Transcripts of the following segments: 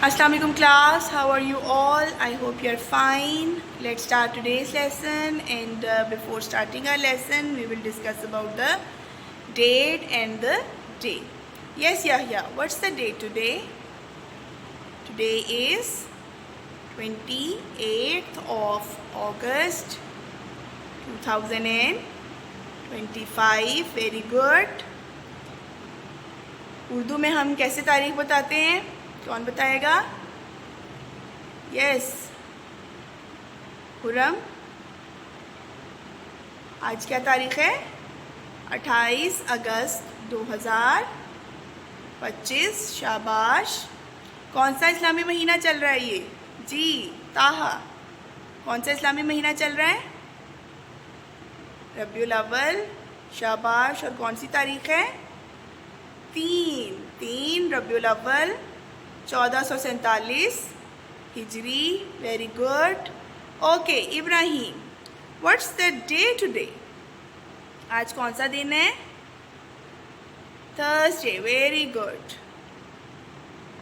Assalamu alaikum class, how are you all? I hope you are fine. Let's start today's lesson, and before starting our lesson we will discuss about the date and the day. Yes, Yahya, what's the date today? Today is 28th of August 2025. Very good. Urdu में हम कैसे तारीख बताते हैं? कौन बताएगा? Yes, Khurram. आज क्या तारीख है? 28 अगस्त 2025। शाबाश। कौन सा इस्लामी महीना चल रहा है ये? जी, ताहा। कौन सा इस्लामी महीना चल रहा है? रबीउल अव्वल। शाबाश। और कौन सी तारीख है? 3 रबीउल अव्वल 1447 हिजरी। Very good. Okay Ibrahim, what's the day today? आज कौन सा दिन है? थर्सडे। Very good.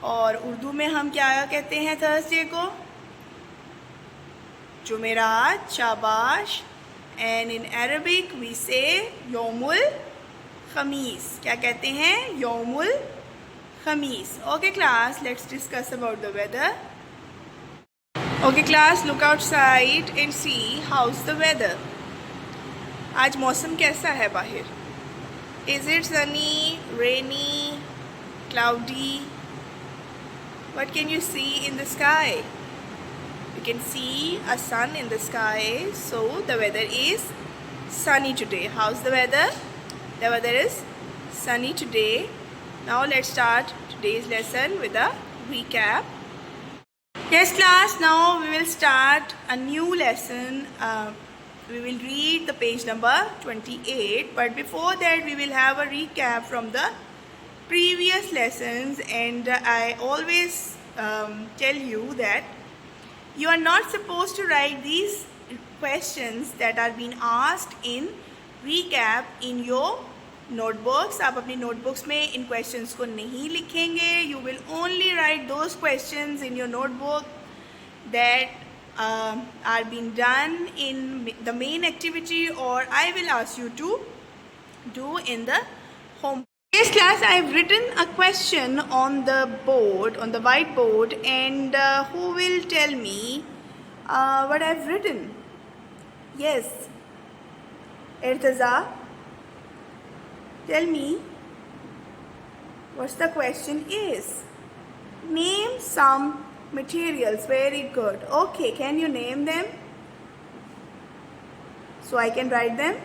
और उर्दू में हम क्या कहते हैं थर्सडे को? जुमेरात। शाबाश। एंड इन अरबिक वी से यौमुल खमीस। क्या कहते हैं? यौमुल खमीस। Okay class, let's discuss about the weather. Okay class, look outside and see how's the weather. आज मौसम कैसा है बाहर? Is it sunny, rainy, cloudy? What can you see in the sky? You can see a sun in the sky, so the weather is sunny today. How's the weather? The weather is sunny today. Now let's start today's lesson with a recap. Yes class, now we will start a new lesson. We will read the page number 28, but before that we will have a recap from the previous lessons. And I always tell you that you are not supposed to write these questions that are being asked in recap in your notebooks. आप अपनी notebooks में इन questions को नहीं लिखेंगे. You will only write those questions in your notebook that are being done in the main activity, or I will ask you to do in the home. Yes class, I have written a question on the board, on the whiteboard, and who will tell me what I have written? Yes, Irtaza, tell me what's the question is. Name some materials. Very good. Okay, can you name them so I can write them?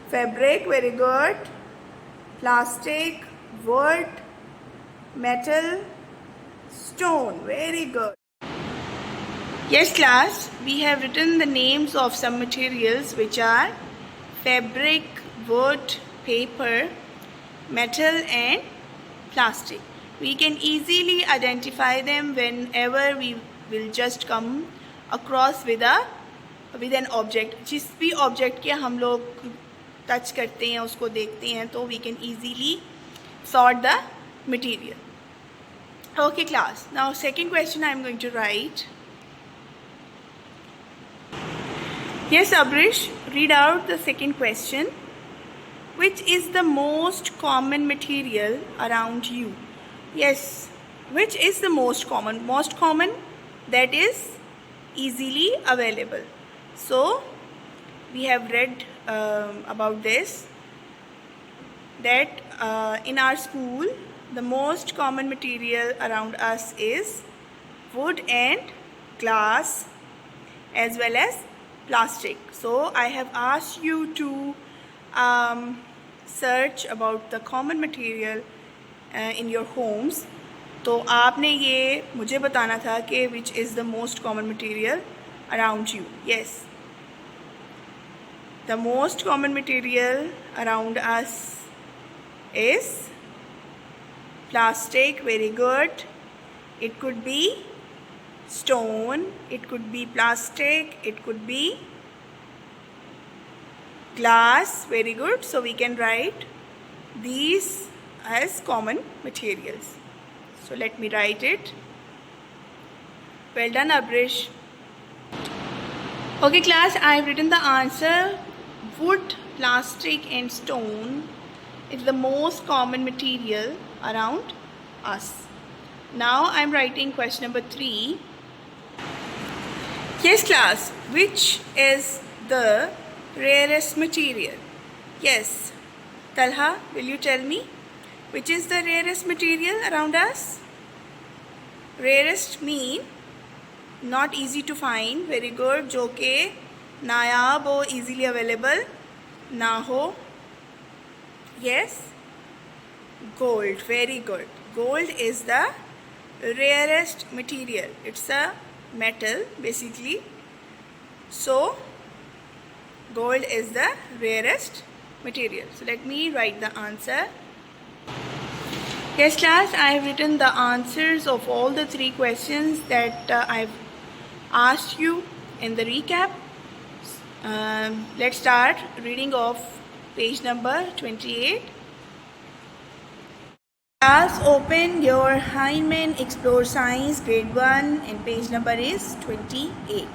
Fabric. Very good. Plastic, wood, metal, stone. Very good. Yes class, we have written the names of some materials which are fabric, wood, paper, metal and plastic. We can easily identify them whenever we will just come across with an object. जिस भी object के हम लोग touch करते हैं, उसको देखते हैं, तो we can easily sort the material. Okay class, now second question I am going to write. Yes Abrish, read out the second question. Which is the most common material around you? Yes, which is the most common? Most common, that is easily available. So we have read about this, that in our school the most common material around us is wood and glass as well as plastic. So I have asked you to search about the common material in your homes. तो आपने ये मुझे बताना था कि which is the most common material around you. Yes, the most common material around us is plastic. Very good. It could be stone, it could be plastic, it could be glass. Very good. So we can write these as common materials. So let me write it. Well done, Abrish. Okay class, I have written the answer. Wood, plastic and stone is the most common material around us. Now I am writing question number 3. Yes class, which is the rarest material? Yes, Talha, will you tell me which is the rarest material around us? Rarest mean not easy to find. Very good. जो के नायाब हो, easily available ना हो. Yes, gold. Very good. Gold is the rarest material. It's a metal basically. So gold is the rarest material. So let me write the answer. Yes class, I have written the answers of all the 3 questions that I've asked you in the recap. Let's start reading of page number 28. Class, open your Heinemann Explore Science grade 1 and page number is 28.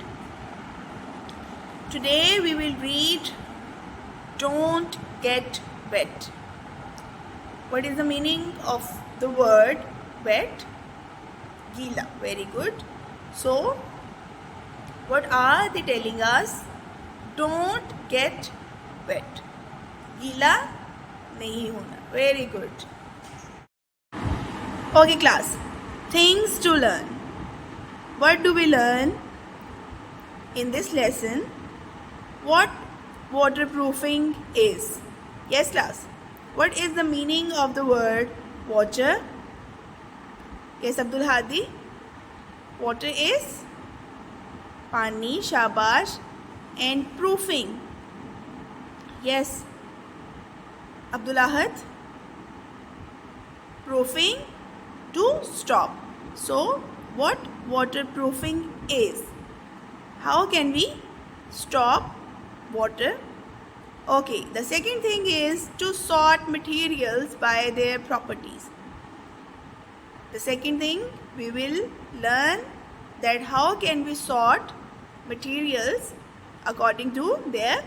Today we will read Don't Get Wet. What is the meaning of the word wet? Gila. Very good. So, what are they telling us? Don't get wet. Gila nahi hona. Very good. Okay class. Things to learn. What do we learn in this lesson? What waterproofing is? Yes class. What is the meaning of the word water? Yes, Abdul Hadi. Water is pani, shabash, and proofing. Yes, Abdul Ahad. Proofing to stop. So, what waterproofing is? How can we stop water? Okay, the second thing is to sort materials by their properties. The second thing we will learn that how can we sort materials according to their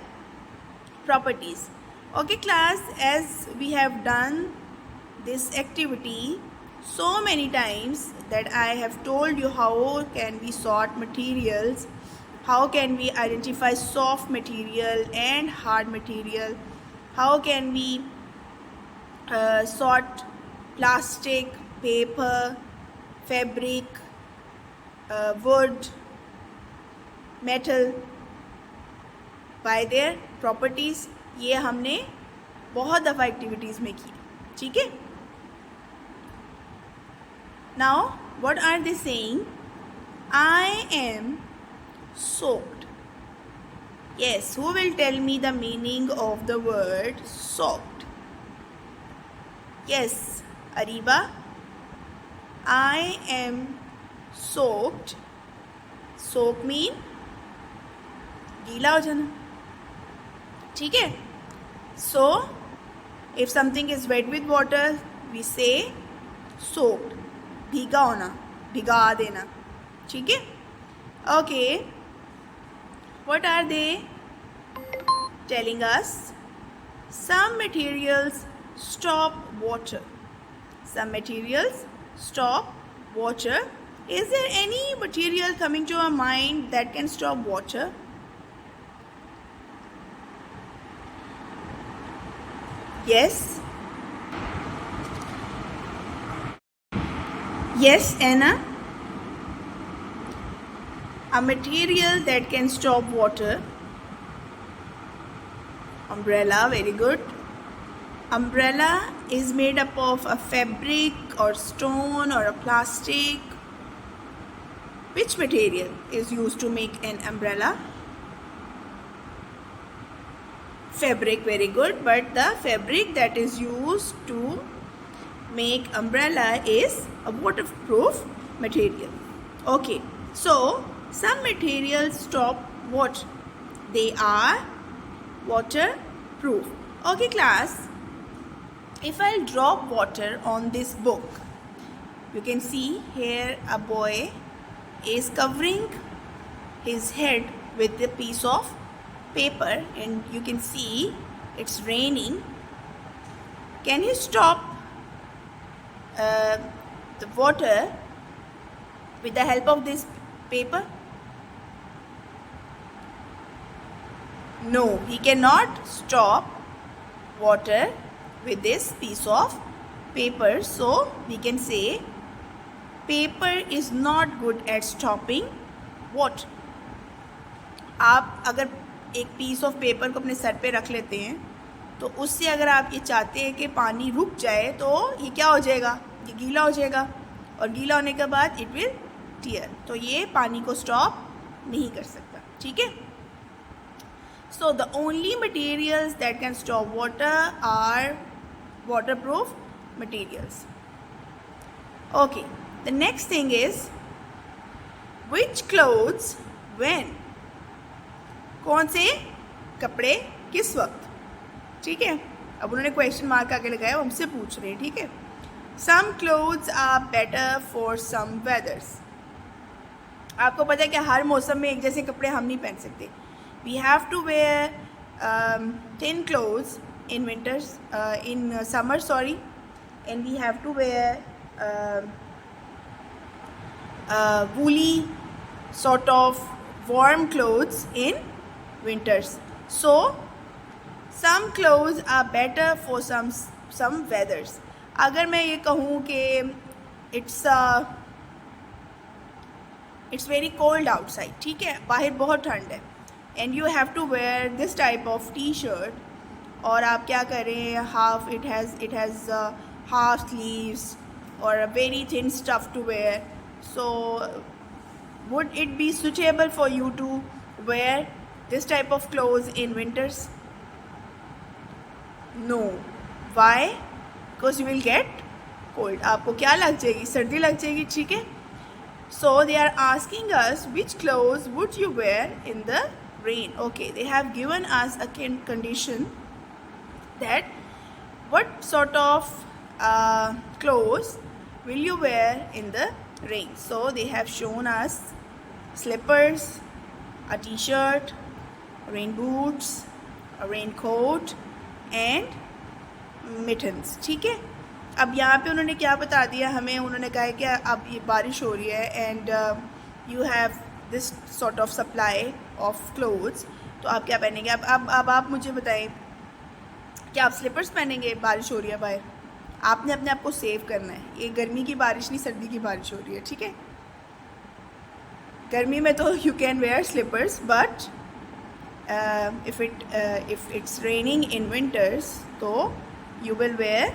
properties. Okay class, as we have done this activity so many times that I have told you how can we sort materials, how can we identify soft material and hard material, how can we sort plastic, paper, fabric, wood, metal by their properties. ये हमने बहुत दफ़ा activities में की. ठीक है. Now what are they saying? I am soaked. Yes, who will tell me the meaning of the word soaked? Yes, Ariba. I am soaked. Soak mean गीला हो जाना. ठीक है. So if something is wet with water, we say soaked. भीगा होना, भिगा देना. ठीक है. Okay. What are they telling us? Some materials stop water. Some materials stop water. Is there any material coming to our mind that can stop water? Yes. Yes, Anna. A material that can stop water. Umbrella, very good. Umbrella is made up of a fabric or stone or a plastic. Which material is used to make an umbrella? Fabric, very good. But the fabric that is used to make umbrella is a waterproof material. Okay, so some materials stop water. They are waterproof. Okay class, if I'll drop water on this book, You can see here a boy is covering his head with a piece of paper, and you can see it's raining. Can you stop the water with the help of this paper? No, he cannot stop water with this piece of paper. So we can say paper is not good at stopping water. आप अगर एक piece of paper को अपने sir पे रख लेते हैं तो उससे अगर आप ये चाहते हैं कि पानी रुक जाए तो ये क्या हो जाएगा, ये गीला हो जाएगा, और गीला होने के बाद इट विल टीयर, तो ये पानी को स्टॉप नहीं कर सकता. ठीक है. So the only materials that can stop water are waterproof materials. Okay, the next thing is which clothes when. कौन से कपड़े किस वक्त. ठीक है. अब उन्होंने क्वेश्चन मार्क आगे लगाया, वो हमसे पूछ रहे हैं. ठीक है. Some clothes are better for some weathers. आपको पता है कि हर मौसम में एक जैसे कपड़े हम नहीं पहन सकते. We have to wear thin clothes in winters, in summer, sorry, and we have to wear woolly sort of warm clothes in winters. So some clothes are better for some weathers. अगर मैं ये कहूँ कि it's very cold outside, ठीक है, बाहर बहुत ठंड है, and you have to wear this type of t-shirt, और आप क्या करें, it has half sleeves or a very thin stuff to wear. So would it be suitable for you to wear this type of clothes in winters? No. Why? Because you will get cold. आपको क्या लग जाएगी, सर्दी लग जाएगी. ठीक है. So they are asking us which clothes would you wear in the rain. Okay, they have given us a condition that what sort of clothes will you wear in the rain. So they have shown us slippers, a t-shirt, rain boots, a raincoat and mittens. ठीक है. अब यहाँ पे उन्होंने क्या बता दिया हमें, उन्होंने कहा है कि अब ये बारिश हो रही है and you have this sort of supply of clothes, तो आप क्या पहनेंगे. अब आप मुझे बताएं, क्या आप स्लीपर्स पहनेंगे, बारिश हो रही है बाहर. आपने अपने आप को सेव करना है. ये गर्मी की बारिश नहीं, सर्दी की बारिश हो रही है. ठीक है. गर्मी में तो you can wear slippers, but if it's raining in winters, तो you will wear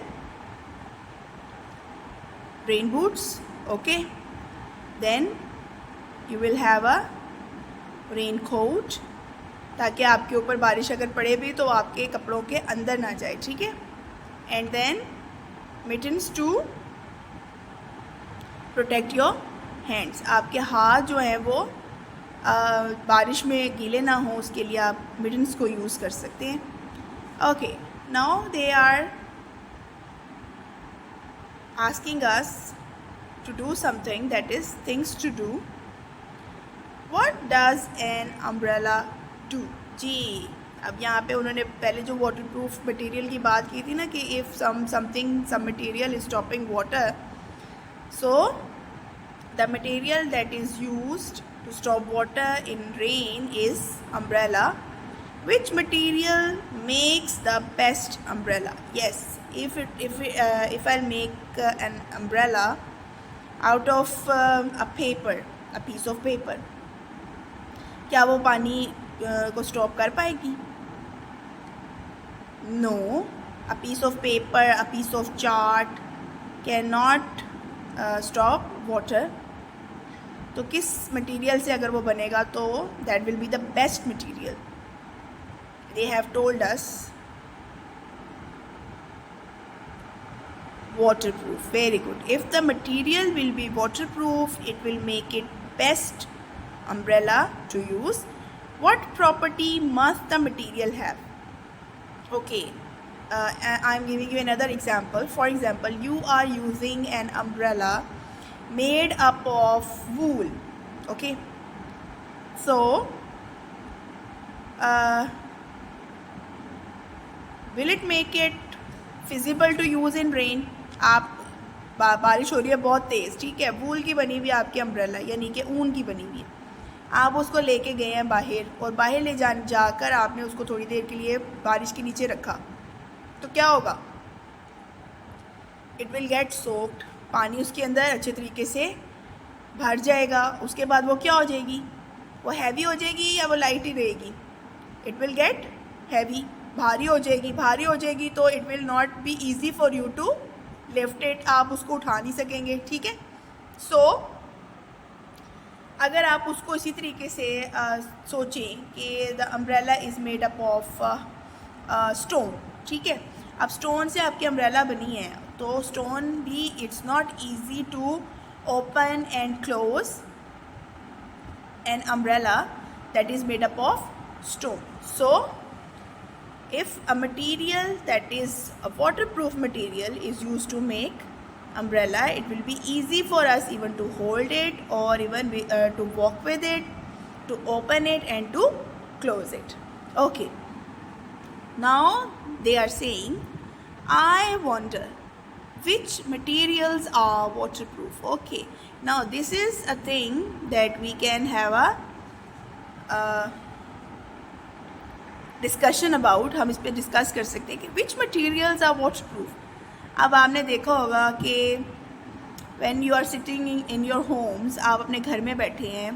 rain boots. Okay, then you will have a raincoat, ताकि आपके ऊपर बारिश अगर पड़े भी तो आपके कपड़ों के अंदर ना जाए. ठीक है. And then mittens to protect your hands. आपके हाथ जो हैं वो बारिश में गीले ना हो, उसके लिए आप मिटन्स को यूज़ कर सकते हैं. Okay, now they are asking us to do something, that is things to do. What does an umbrella do? जी, अब यहाँ पे उन्होंने पहले जो वाटरप्रूफ मटेरियल की बात की थी ना कि if some material is stopping water, so the material that is used to stop water in rain is umbrella. Which material makes the best umbrella? Yes, if I'll make an umbrella out of a piece of paper, क्या वो पानी को stop कर पाएगी? No, a piece of paper, a piece of chart cannot stop water. तो किस material से अगर वो बनेगा तो that will be the best material. They have told us waterproof. Very good. If the material will be waterproof, it will make it best umbrella to use. What property must the material have? Okay, I'm giving you another example. For example, you are using an umbrella made up of wool. Okay, so will it make it feasible to use in rain? आप बारिश हो रही है बहुत तेज़, ठीक है, वूल की बनी हुई आपकी अम्ब्रेला यानी कि ऊन की बनी हुई है, आप उसको लेके गए हैं बाहर और बाहर ले जाकर आपने उसको थोड़ी देर के लिए बारिश के नीचे रखा, तो क्या होगा? इट विल गेट सोक्ड, पानी उसके अंदर अच्छे तरीके से भर जाएगा। उसके बाद वो क्या हो जाएगी? वो हैवी हो जाएगी या वो लाइट ही रहेगी? इट विल गेट हैवी, भारी हो जाएगी। भारी हो जाएगी तो it will not be easy for you to lift it, आप उसको उठा नहीं सकेंगे, ठीक है। सो अगर आप उसको इसी तरीके से सोचें कि the umbrella is made up of stone, ठीक है। अब स्टोन से आपकी अम्ब्रेला बनी है, तो स्टोन भी it's not easy to open and close an umbrella that is made up of stone. So if a material that is a waterproof material is used to make umbrella, it will be easy for us even to hold it or even to walk with it, to open it and to close it. Okay, now they are saying, I wonder which materials are waterproof. Okay, now this is a thing that we can have a discussion about, हम इस पर discuss कर सकते हैं कि विच materials are waterproof. अब आपने देखा होगा कि when you are sitting in your homes, आप अपने घर में बैठे हैं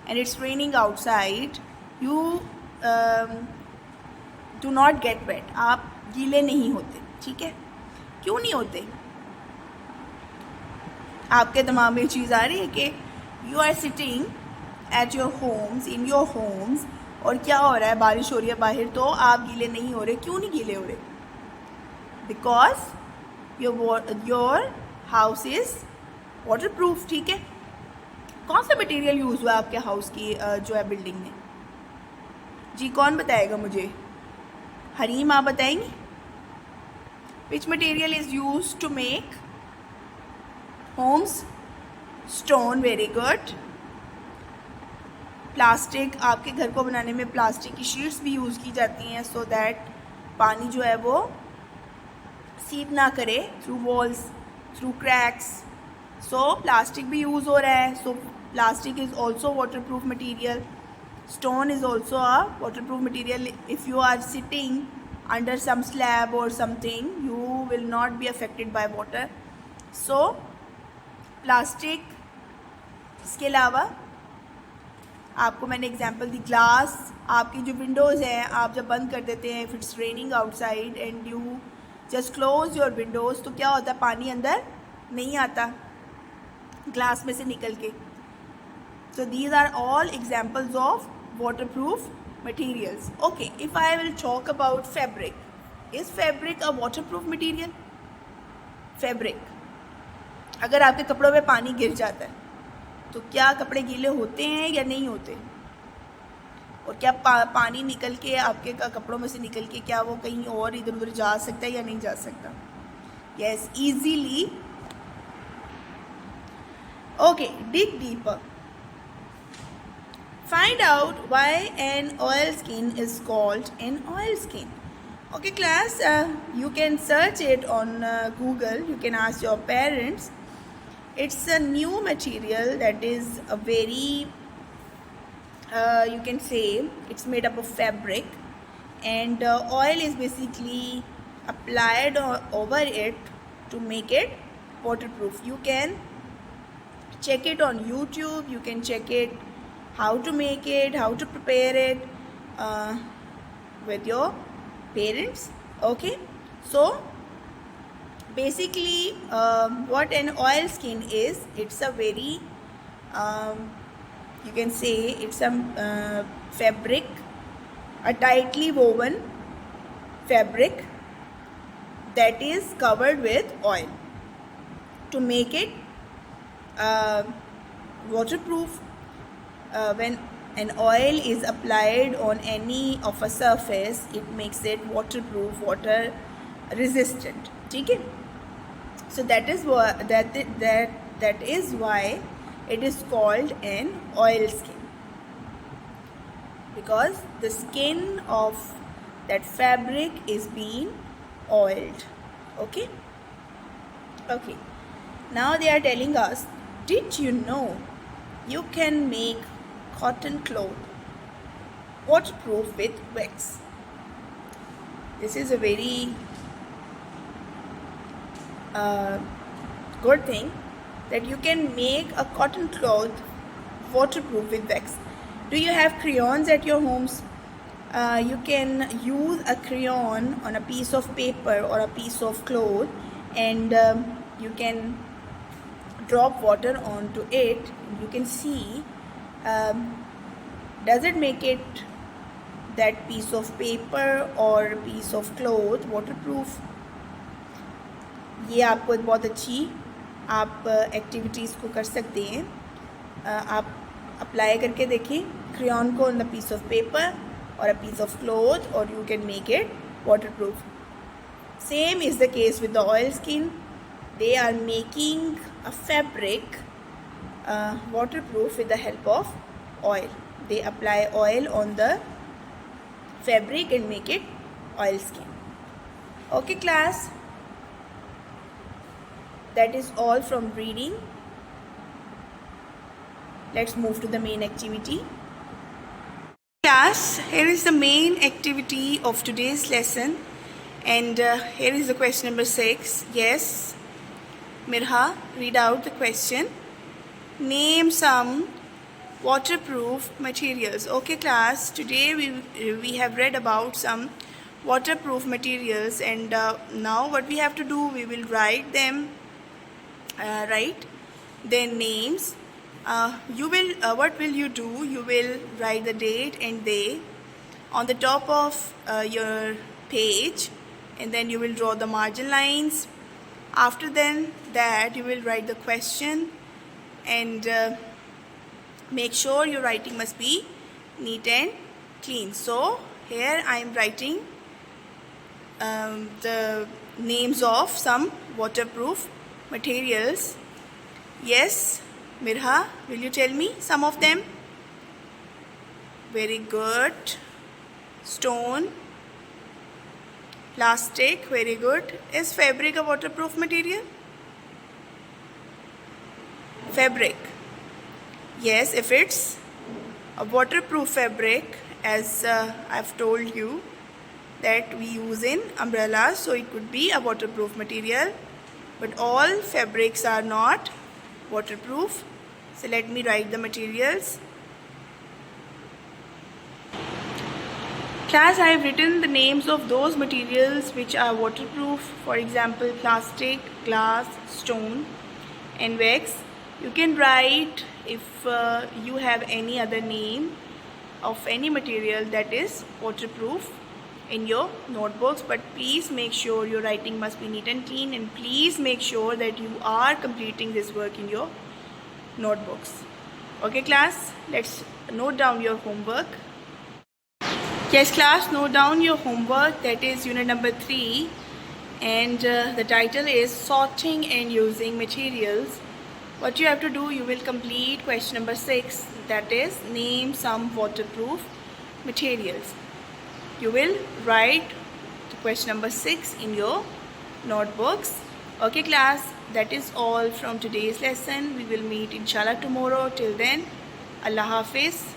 and it's raining outside, you do not get wet, आप गीले नहीं होते, ठीक है। क्यों नहीं होते? आपके दिमाग में चीज़ आ रही है कि you are sitting at your homes, in your homes, और क्या हो रहा है? बारिश हो रही है बाहर, तो आप गीले नहीं हो रहे। क्यों नहीं गीले हो रहे? Because your house is waterproof, ठीक है। कौन सा मटेरियल यूज़ हुआ आपके हाउस की जो है बिल्डिंग में? जी कौन बताएगा मुझे? हरीम, आप बताएंगे which material is use to make homes? Stone, very good. Plastic, आपके घर को बनाने में प्लास्टिक की शीट्स भी यूज़ की जाती हैं सो दैट पानी जो है वो सीप ना करे through walls, through cracks. So plastic भी यूज़ हो रहा है, so plastic is also waterproof material. Stone is also a waterproof material. If you are sitting under some slab और something, you will not be affected by water. So plastic, इसके अलावा आपको मैंने example दी glass, आपकी जो Windows हैं आप जब बंद कर देते हैं, if it's raining outside and you just close your Windows, तो क्या होता है? पानी अंदर नहीं आता ग्लास में से निकल के। So these are all examples of waterproof materials. Okay, if I will talk about fabric, is fabric a waterproof material? Fabric, अगर आपके कपड़ों में पानी गिर जाता है तो क्या कपड़े गीले होते हैं या नहीं होते? और क्या पानी निकल के आपके कपड़ों में से निकल के क्या वो कहीं और इधर उधर जा सकता है या नहीं जा सकता? Yes, easily. Okay, dig deeper, find out why an oil skin is called an oil skin. Okay class, you can search it on Google, you can ask your parents. It's a new material that is a very you can say it's made up of fabric, and oil is basically applied over it to make it waterproof. You can check it on YouTube, you can check it how to make it, how to prepare it with your parents. Okay, so basically what an oil skin is, it's a very you can say it's a fabric, a tightly woven fabric that is covered with oil to make it waterproof. When an oil is applied on any of a surface, it makes it waterproof, water resistant, ठीक है। So that is what that That is why it is called an oil skin, because the skin of that fabric is being oiled. Okay. Now they are telling us, did you know you can make cotton cloth waterproof with wax? This is a very good thing, that you can make a cotton cloth waterproof with wax. Do you have crayons at your homes? You can use a crayon on a piece of paper or a piece of cloth, and you can drop water onto it. You can see, does it make it, that piece of paper or piece of cloth, waterproof? ये आपको एक बहुत अच्छी आप activities को कर सकते हैं. आप अप्लाई करके देखिए क्रेयॉन को on the piece of paper or a piece of cloth, or you can make it waterproof. Same is the case with the oil skin. They are making a fabric waterproof with the help of oil. They apply oil on the fabric and make it oil skin. Okay class, that is all from reading. Let's move to the main activity. Class, here is the main activity of today's lesson, and here is the question number 6. Yes, Mirha, read out the question. Name some waterproof materials. Okay class, today we have read about some waterproof materials, and now what we have to do, we will write them, write their names. What will you do? You will write the date and day on the top of your page, and then you will draw the margin lines. After that you will write the question, and make sure your writing must be neat and clean. So here I am writing the names of some waterproof materials. Yes, Mirha, will you tell me some of them? Very good. Stone, plastic, very good. Is fabric a waterproof material? Fabric. Yes, if it's a waterproof fabric, as I've told you that we use in umbrellas, so it could be a waterproof material. But all fabrics are not waterproof. So let me write the materials. Class, I have written the names of those materials which are waterproof. For example, plastic, glass, stone and wax. You can write if you have any other name of any material that is waterproof in your notebooks, but please make sure your writing must be neat and clean, and please make sure that you are completing this work in your notebooks. Okay class, let's note down your homework. Yes class, note down your homework. That is unit number 3, and the title is sorting and using materials. What you have to do, you will complete question number 6, that is name some waterproof materials. You will write the question number 6 in your notebooks. Okay class, that is all from today's lesson. We will meet inshallah tomorrow. Till then, Allah Hafiz.